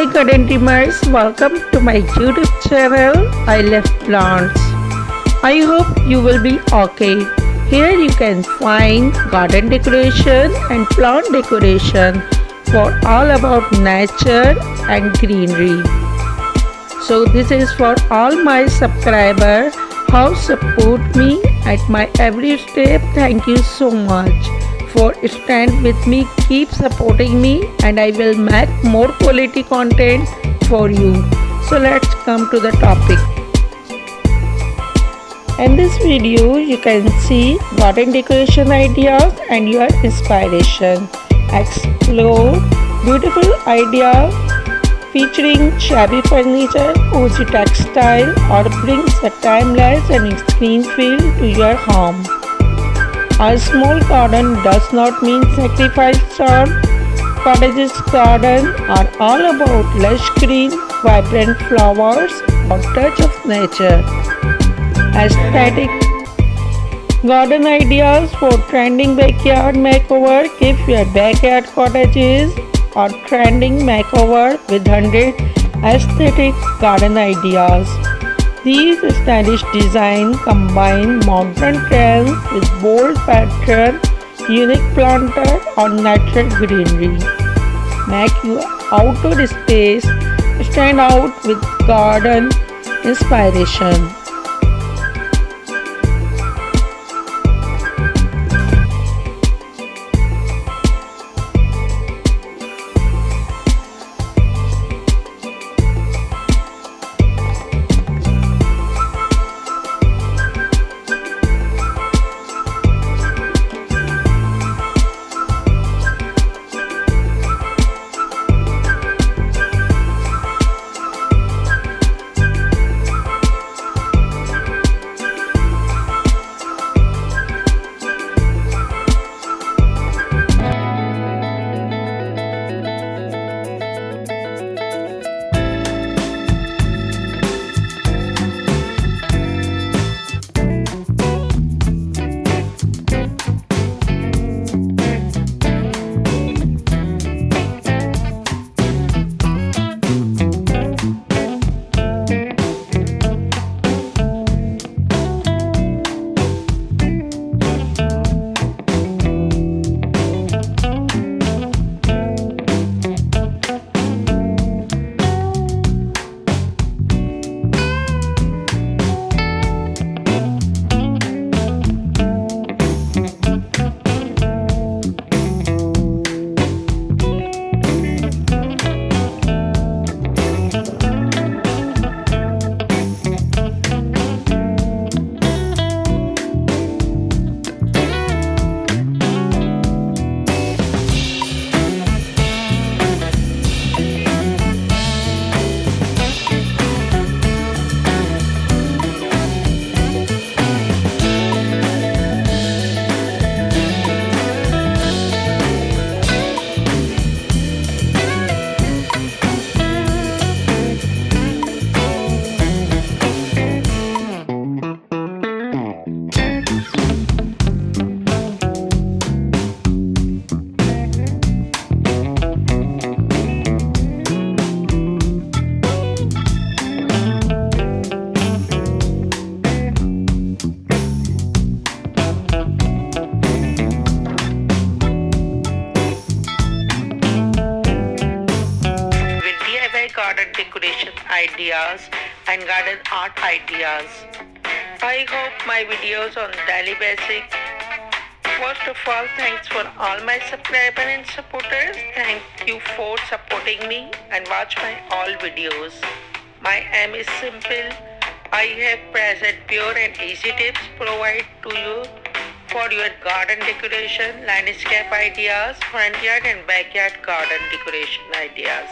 Hi garden dreamers, welcome to my YouTube channel. I love plants. I hope you will be okay. Here you can find garden decoration and plant decoration for all about nature and greenery. So this is for all my subscribers who support me at my every step. Thank you so much for stand with me. Keep supporting me and I will make more quality content for you. So let's come to the topic. In this video you can see garden decoration ideas and your inspiration. Explore beautiful ideas featuring shabby furniture, cozy textile, or brings a timeless and screen feel to your home. A small garden does not mean sacrifice charm. Cottages garden are all about lush green, vibrant flowers, or touch of nature. Aesthetic garden ideas for trending backyard makeover. Give your backyard cottages or trending makeover with 100 aesthetic garden ideas. These stylish designs combine modern trends with bold pattern, unique planter or natural greenery. Make your outdoor space stand out with garden inspiration. Garden decoration ideas and garden art ideas. I hope my videos on daily basic. First of all, thanks for all my subscribers and supporters. Thank you for supporting me and watch my all videos. My aim is simple. I have present pure and easy tips provide to you for your garden decoration, landscape ideas, front yard and backyard garden decoration ideas,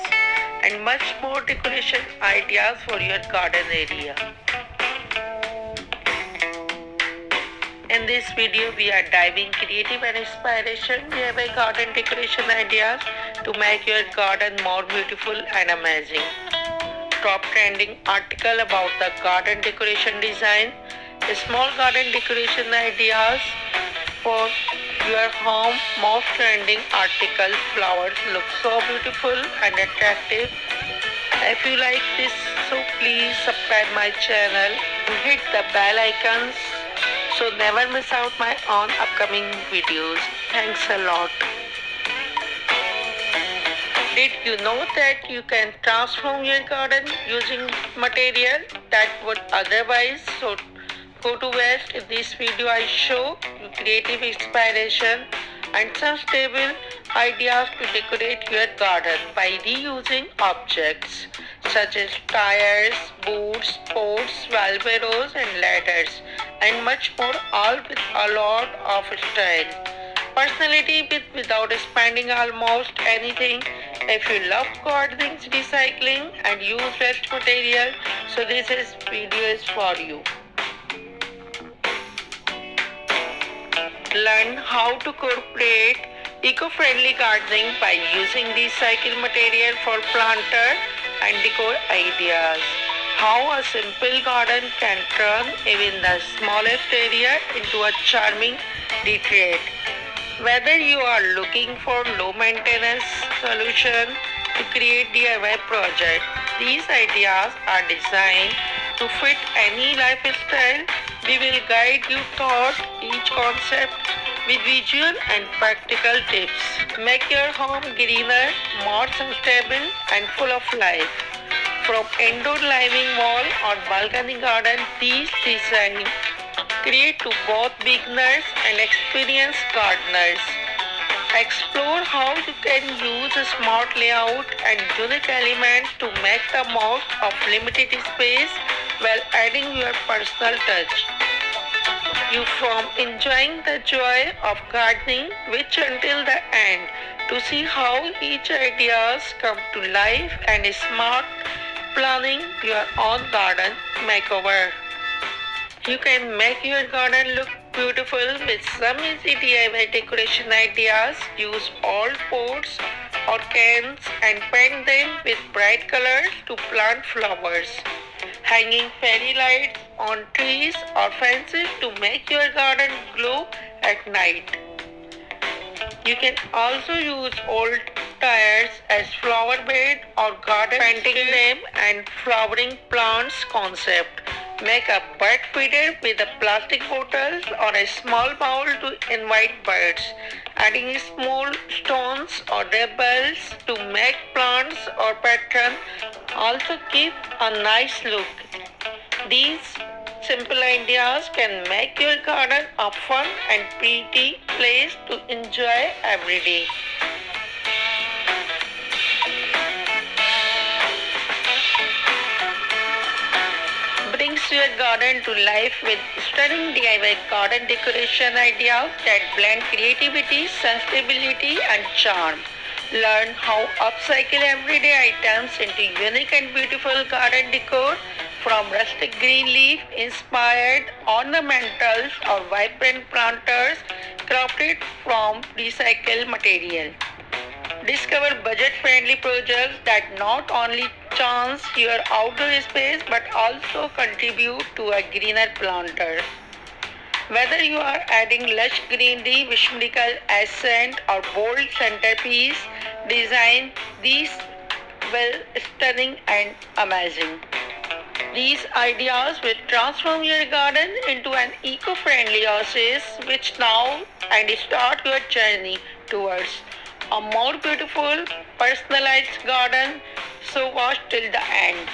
and much more decoration ideas for your garden area. In this video, we are diving creative and inspiration DIY garden decoration ideas to make your garden more beautiful and amazing. Top trending article about the garden decoration design, small garden decoration ideas for your home. Most trending article, flowers look so beautiful and attractive If you like this, so please subscribe my channel and hit the bell icons so never miss out my on upcoming videos. Thanks a lot. Did you know that you can transform your garden using material that would otherwise go to waste? In this video I show you creative inspiration and some stable ideas to decorate your garden by reusing objects such as tires, boots, pots, wheelbarrows and ladders and much more, all with a lot of style, personality without spending almost anything. If you love gardening, recycling and use waste material, so this video is for you. Learn how to incorporate eco-friendly gardening by using recycled material for planter and decor ideas. How a simple garden can turn even the smallest area into a charming retreat. Whether you are looking for low maintenance solution to create DIY project, these ideas are designed to fit any lifestyle. We will guide you through each concept with visual and practical tips. Make your home greener, more sustainable and full of life. From indoor living wall or balcony garden, these designs create to both beginners and experienced gardeners. Explore how you can use a smart layout and unique elements to make the most of limited space while adding your personal touch. You from enjoying the joy of gardening which until the end to see how each ideas come to life and smart planning your own garden makeover. You can make your garden look beautiful with some easy DIY decoration ideas. Use old pots or cans and paint them with bright colors to plant flowers. Hanging fairy lights on trees or fences to make your garden glow at night. You can also use old tires as flower bed or garden, painting them and flowering plants concept. Make a bird feeder with a plastic bottles or a small bowl to invite birds. Adding small stones or pebbles to make plants or pattern also give a nice look. These simple ideas can make your garden a fun and pretty place to enjoy every day. Brings your garden to life with stunning DIY garden decoration ideas that blend creativity, sustainability and charm. Learn how upcycle everyday items into unique and beautiful garden decor, from rustic green leaf inspired ornamentals or vibrant planters crafted from recycled material. Discover budget-friendly projects that not only enhance your outdoor space but also contribute to a greener planter. Whether you are adding lush greenery, whimsical accent or bold centerpiece design, these will stunning and amazing. These ideas will transform your garden into an eco-friendly oasis which now and start your journey towards a more beautiful, personalized garden. So watch till the end.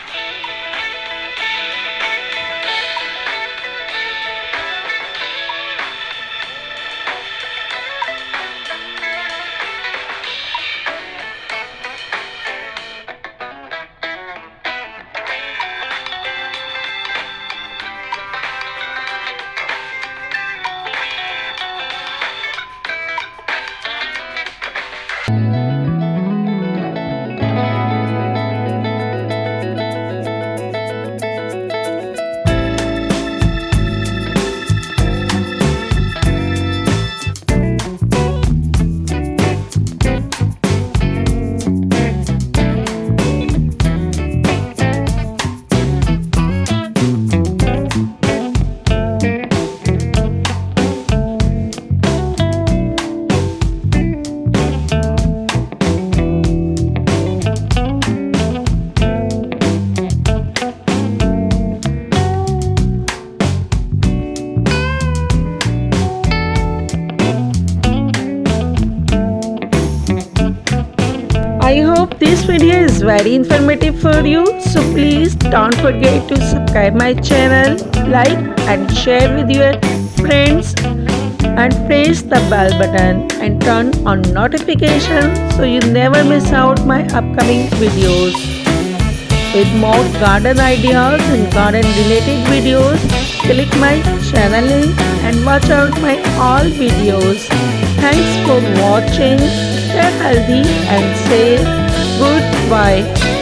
very informative for you. So please don't forget to subscribe my channel, like and share with your friends, and press the bell button and turn on notifications so you never miss out my upcoming videos. With more garden ideas and garden related videos, click my channel link and watch out my all videos. Thanks for watching. Stay healthy and say goodbye.